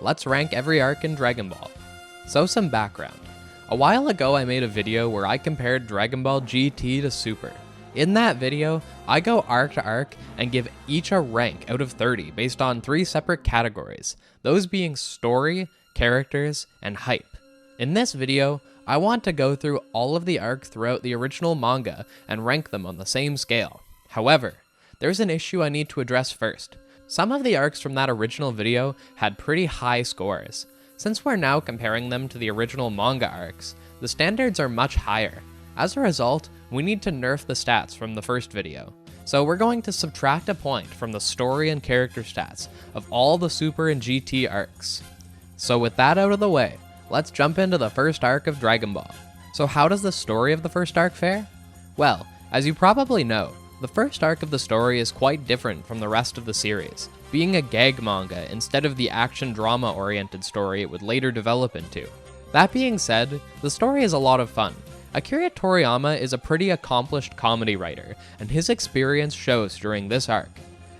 let's rank every arc in Dragon Ball. So some background. A while ago I made a video where I compared Dragon Ball GT to Super. In that video, I go arc to arc and give each a rank out of 30 based on 3 separate categories, those being story, characters, and hype. In this video, I want to go through all of the arcs throughout the original manga and rank them on the same scale. However, there's an issue I need to address first. Some of the arcs from that original video had pretty high scores. Since we're now comparing them to the original manga arcs, the standards are much higher. As a result, we need to nerf the stats from the first video. So we're going to subtract a point from the story and character stats of all the Super and GT arcs. So with that out of the way, let's jump into the first arc of Dragon Ball. So how does the story of the first arc fare? Well, as you probably know, the first arc of the story is quite different from the rest of the series, being a gag manga instead of the action drama oriented story it would later develop into. That being said, the story is a lot of fun. Akira Toriyama is a pretty accomplished comedy writer, and his experience shows during this arc.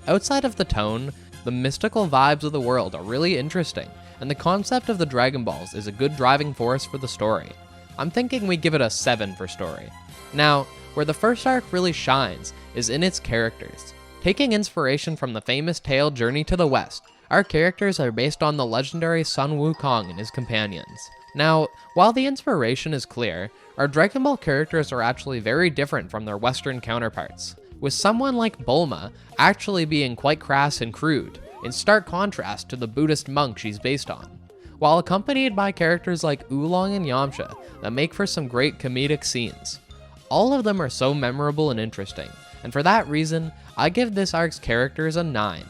Outside of the tone, the mystical vibes of the world are really interesting, and the concept of the Dragon Balls is a good driving force for the story. I'm thinking we give it a 7 for story. Now, where the first arc really shines is in its characters. Taking inspiration from the famous tale Journey to the West, our characters are based on the legendary Sun Wukong and his companions. Now, while the inspiration is clear, our Dragon Ball characters are actually very different from their Western counterparts, with someone like Bulma actually being quite crass and crude, in stark contrast to the Buddhist monk she's based on, while accompanied by characters like Oolong and Yamcha that make for some great comedic scenes. All of them are so memorable and interesting, and for that reason, I give this arc's characters a 9.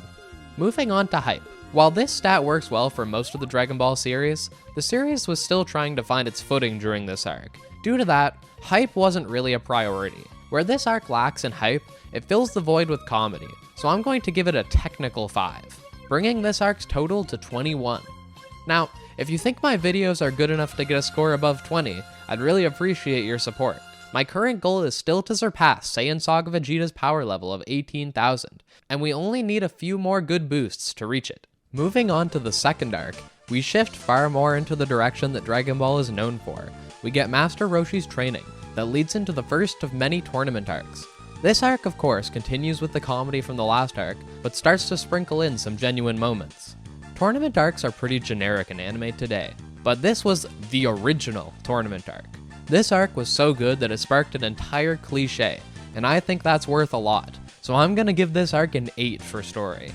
Moving on to hype. While this stat works well for most of the Dragon Ball series, the series was still trying to find its footing during this arc. Due to that, hype wasn't really a priority. Where this arc lacks in hype, it fills the void with comedy, so I'm going to give it a technical 5, bringing this arc's total to 21. Now, if you think my videos are good enough to get a score above 20, I'd really appreciate your support. My current goal is still to surpass Saiyan Saga Vegeta's power level of 18,000, and we only need a few more good boosts to reach it. Moving on to the second arc, we shift far more into the direction that Dragon Ball is known for. We get Master Roshi's training that leads into the first of many tournament arcs. This arc, of course, continues with the comedy from the last arc, but starts to sprinkle in some genuine moments. Tournament arcs are pretty generic in anime today, but this was the original tournament arc. This arc was so good that it sparked an entire cliche, and I think that's worth a lot, so I'm gonna give this arc an 8 for story.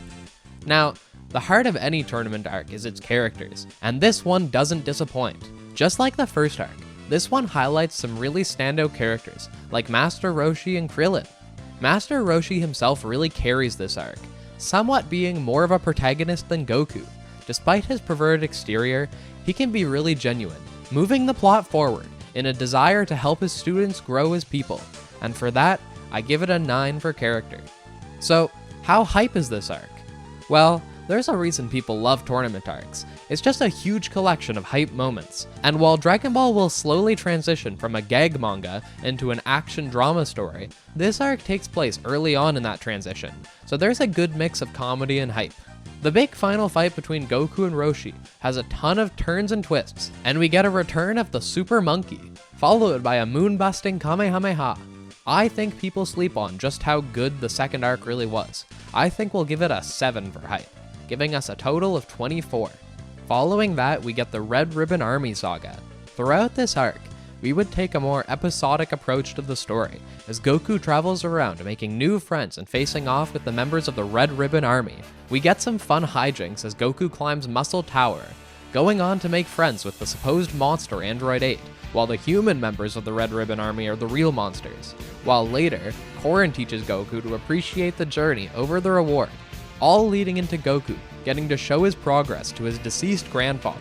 Now, the heart of any tournament arc is its characters, and this one doesn't disappoint. Just like the first arc, this one highlights some really standout characters, like Master Roshi and Krillin. Master Roshi himself really carries this arc, somewhat being more of a protagonist than Goku. Despite his perverted exterior, he can be really genuine, moving the plot forward in a desire to help his students grow as people, and for that, I give it a 9 for character. So, how hype is this arc? Well, there's a reason people love tournament arcs. It's just a huge collection of hype moments. And while Dragon Ball will slowly transition from a gag manga into an action drama story, this arc takes place early on in that transition, so there's a good mix of comedy and hype. The big final fight between Goku and Roshi has a ton of turns and twists, and we get a return of the Super Monkey, followed by a moon-busting Kamehameha. I think people sleep on just how good the second arc really was. I think we'll give it a 7 for hype, giving us a total of 24. Following that, we get the Red Ribbon Army saga. Throughout this arc, we would take a more episodic approach to the story, as Goku travels around making new friends and facing off with the members of the Red Ribbon Army. We get some fun hijinks as Goku climbs Muscle Tower, going on to make friends with the supposed monster Android 8, while the human members of the Red Ribbon Army are the real monsters, while later, Korin teaches Goku to appreciate the journey over the reward, all leading into Goku getting to show his progress to his deceased grandfather.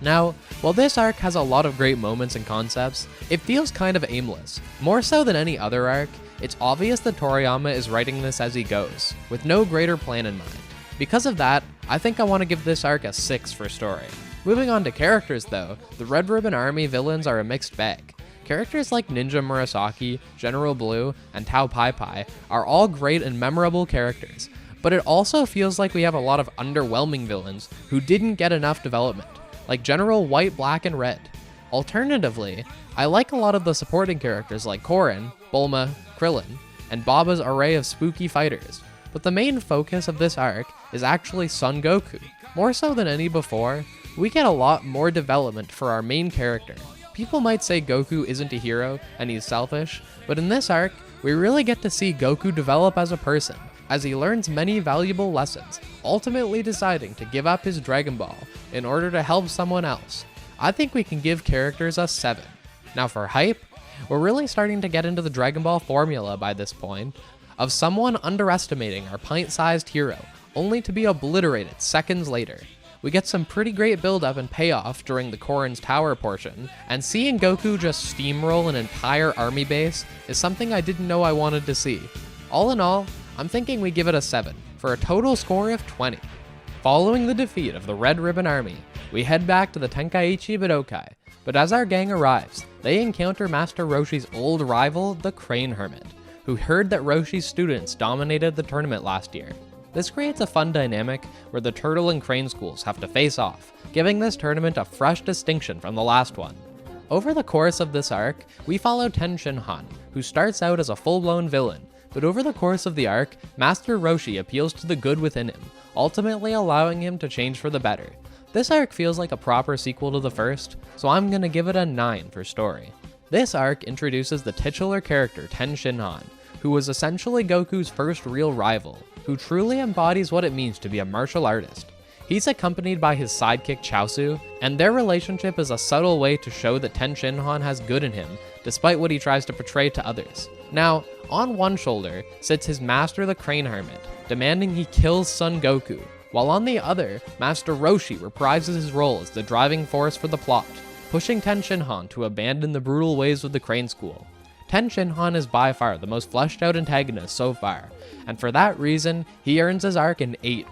Now, while this arc has a lot of great moments and concepts, it feels kind of aimless. More so than any other arc, it's obvious that Toriyama is writing this as he goes, with no greater plan in mind. Because of that, I think I want to give this arc a 6 for story. Moving on to characters though, the Red Ribbon Army villains are a mixed bag. Characters like Ninja Murasaki, General Blue, and Tao Pai Pai are all great and memorable characters, But it also feels like we have a lot of underwhelming villains who didn't get enough development, like General White, Black, and Red. Alternatively, I like a lot of the supporting characters like Korin, Bulma, Krillin, and Baba's array of spooky fighters, but the main focus of this arc is actually Son Goku. More so than any before, we get a lot more development for our main character. People might say Goku isn't a hero and he's selfish, but in this arc, we really get to see Goku develop as a person, as he learns many valuable lessons, ultimately deciding to give up his Dragon Ball in order to help someone else. I think we can give characters a 7. Now for hype, we're really starting to get into the Dragon Ball formula by this point, of someone underestimating our pint-sized hero, only to be obliterated seconds later. We get some pretty great build-up and payoff during the Korin's Tower portion, and seeing Goku just steamroll an entire army base is something I didn't know I wanted to see. All in all, I'm thinking we give it a 7, for a total score of 20. Following the defeat of the Red Ribbon Army, we head back to the Tenkaichi Budokai, but as our gang arrives, they encounter Master Roshi's old rival, the Crane Hermit, who heard that Roshi's students dominated the tournament last year. This creates a fun dynamic where the Turtle and Crane schools have to face off, giving this tournament a fresh distinction from the last one. Over the course of this arc, we follow Ten Shinhan, who starts out as a full-blown villain, but over the course of the arc, Master Roshi appeals to the good within him, ultimately allowing him to change for the better. This arc feels like a proper sequel to the first, so I'm gonna give it a 9 for story. This arc introduces the titular character Ten Shinhan, who was essentially Goku's first real rival, who truly embodies what it means to be a martial artist. He's accompanied by his sidekick Chaozu, and their relationship is a subtle way to show that Ten Shinhan has good in him, despite what he tries to portray to others. Now, on one shoulder sits his master the Crane Hermit, demanding he kills Son Goku, while on the other, Master Roshi reprises his role as the driving force for the plot, pushing Ten Shinhan to abandon the brutal ways of the Crane School. Ten Shinhan is by far the most fleshed out antagonist so far, and for that reason, he earns his arc an 8.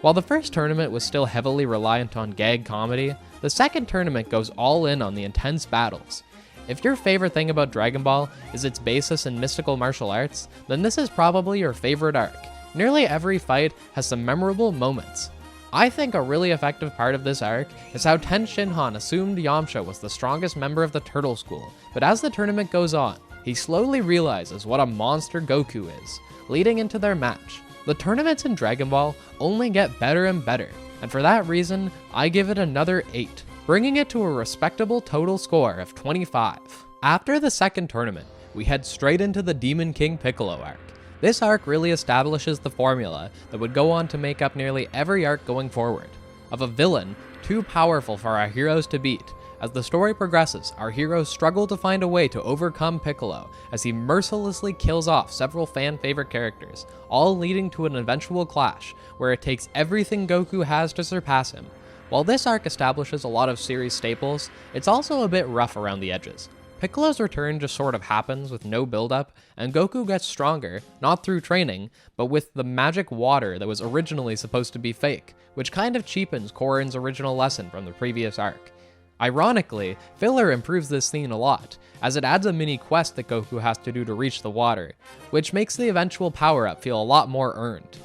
While the first tournament was still heavily reliant on gag comedy, the second tournament goes all in on the intense battles. If your favorite thing about Dragon Ball is its basis in mystical martial arts, then this is probably your favorite arc. Nearly every fight has some memorable moments. I think a really effective part of this arc is how Ten Shinhan assumed Yamcha was the strongest member of the Turtle School, but as the tournament goes on, he slowly realizes what a monster Goku is, leading into their match. The tournaments in Dragon Ball only get better and better, and for that reason, I give it another 8, bringing it to a respectable total score of 25. After the second tournament, we head straight into the Demon King Piccolo arc. This arc really establishes the formula that would go on to make up nearly every arc going forward, of a villain too powerful for our heroes to beat. As the story progresses, our heroes struggle to find a way to overcome Piccolo as he mercilessly kills off several fan-favorite characters, all leading to an eventual clash where it takes everything Goku has to surpass him. While this arc establishes a lot of series staples, it's also a bit rough around the edges. Piccolo's return just sort of happens with no build-up, and Goku gets stronger, not through training, but with the magic water that was originally supposed to be fake, which kind of cheapens Korin's original lesson from the previous arc. Ironically, filler improves this scene a lot, as it adds a mini quest that Goku has to do to reach the water, which makes the eventual power-up feel a lot more earned.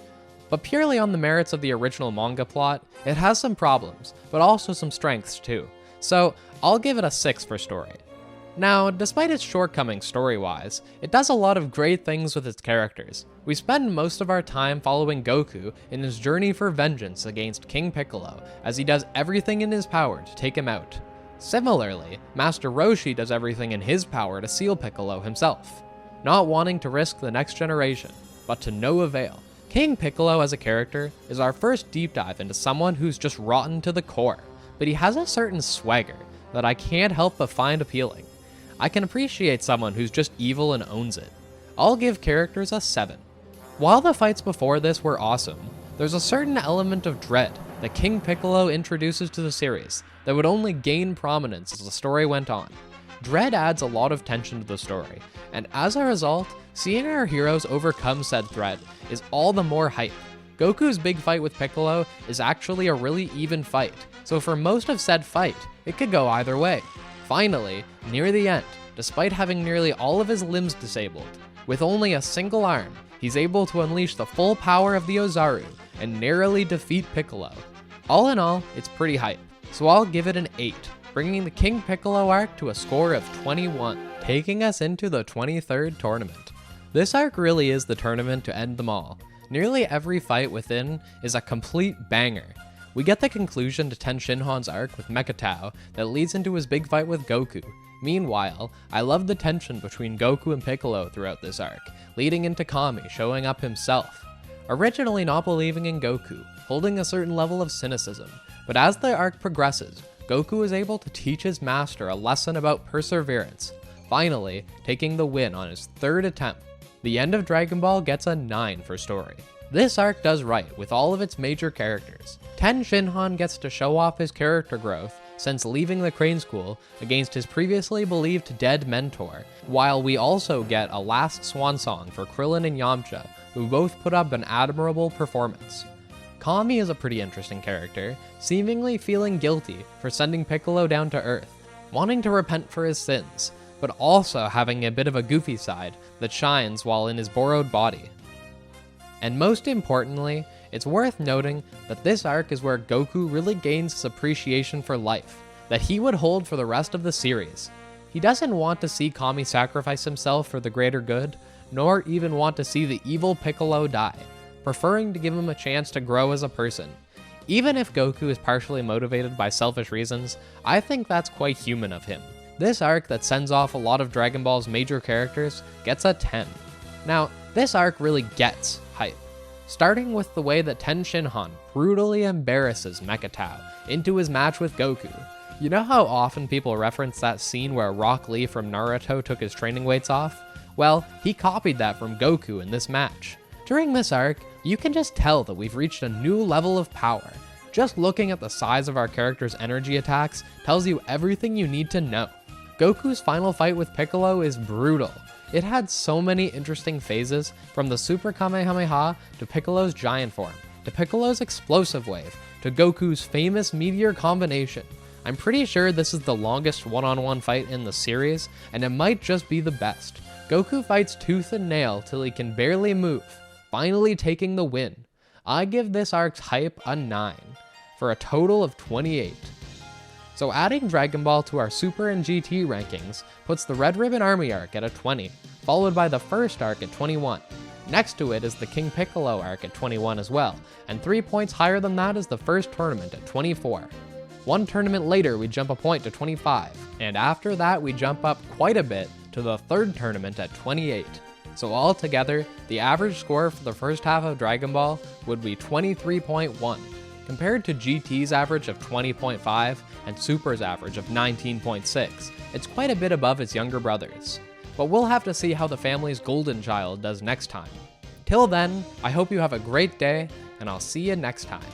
But purely on the merits of the original manga plot, it has some problems, but also some strengths too. So, I'll give it a 6 for story. Now, despite its shortcomings story-wise, it does a lot of great things with its characters. We spend most of our time following Goku in his journey for vengeance against King Piccolo, as he does everything in his power to take him out. Similarly, Master Roshi does everything in his power to seal Piccolo himself, not wanting to risk the next generation, but to no avail. King Piccolo as a character is our first deep dive into someone who's just rotten to the core, but he has a certain swagger that I can't help but find appealing. I can appreciate someone who's just evil and owns it. I'll give characters a 7. While the fights before this were awesome, there's a certain element of dread that King Piccolo introduces to the series that would only gain prominence as the story went on. Dread adds a lot of tension to the story, and as a result, seeing our heroes overcome said threat is all the more hype. Goku's big fight with Piccolo is actually a really even fight, so for most of said fight, it could go either way. Finally, near the end, despite having nearly all of his limbs disabled. With only a single arm, he's able to unleash the full power of the Ozaru and narrowly defeat Piccolo. All in all, it's pretty hype, so I'll give it an 8, bringing the King Piccolo arc to a score of 21, taking us into the 23rd tournament. This arc really is the tournament to end them all. Nearly every fight within is a complete banger. We get the conclusion to Ten Shinhan's arc with Mecha Tao that leads into his big fight with Goku. Meanwhile, I love the tension between Goku and Piccolo throughout this arc, leading into Kami showing up himself. Originally not believing in Goku, holding a certain level of cynicism, but as the arc progresses, Goku is able to teach his master a lesson about perseverance, finally taking the win on his 3rd attempt. The end of Dragon Ball gets a 9 for story. This arc does right with all of its major characters. Ten Shinhan gets to show off his character growth since leaving the Crane School against his previously believed dead mentor, while we also get a last swan song for Krillin and Yamcha, who both put up an admirable performance. Kami is a pretty interesting character, seemingly feeling guilty for sending Piccolo down to Earth, wanting to repent for his sins, but also having a bit of a goofy side that shines while in his borrowed body. And most importantly, it's worth noting that this arc is where Goku really gains his appreciation for life, that he would hold for the rest of the series. He doesn't want to see Kami sacrifice himself for the greater good, nor even want to see the evil Piccolo die, preferring to give him a chance to grow as a person. Even if Goku is partially motivated by selfish reasons, I think that's quite human of him. This arc that sends off a lot of Dragon Ball's major characters gets a 10. Now, this arc really gets hype, starting with the way that Ten Shinhan brutally embarrasses Mecha Tao into his match with Goku. You know how often people reference that scene where Rock Lee from Naruto took his training weights off? Well, he copied that from Goku in this match. During this arc, you can just tell that we've reached a new level of power. Just looking at the size of our character's energy attacks tells you everything you need to know. Goku's final fight with Piccolo is brutal. It had so many interesting phases, from the Super Kamehameha to Piccolo's giant form, to Piccolo's explosive wave, to Goku's famous meteor combination. I'm pretty sure this is the longest one-on-one fight in the series, and it might just be the best. Goku fights tooth and nail till he can barely move, finally taking the win. I give this arc's hype a 9, for a total of 28. So adding Dragon Ball to our Super and GT rankings puts the Red Ribbon Army arc at a 20, followed by the first arc at 21. Next to it is the King Piccolo arc at 21 as well, and 3 points higher than that is the first tournament at 24. One tournament later we jump a point to 25, and after that we jump up quite a bit to the third tournament at 28. So altogether, the average score for the first half of Dragon Ball would be 23.1. Compared to GT's average of 20.5 and Super's average of 19.6, it's quite a bit above its younger brothers. But we'll have to see how the family's golden child does next time. Till then, I hope you have a great day, and I'll see you next time.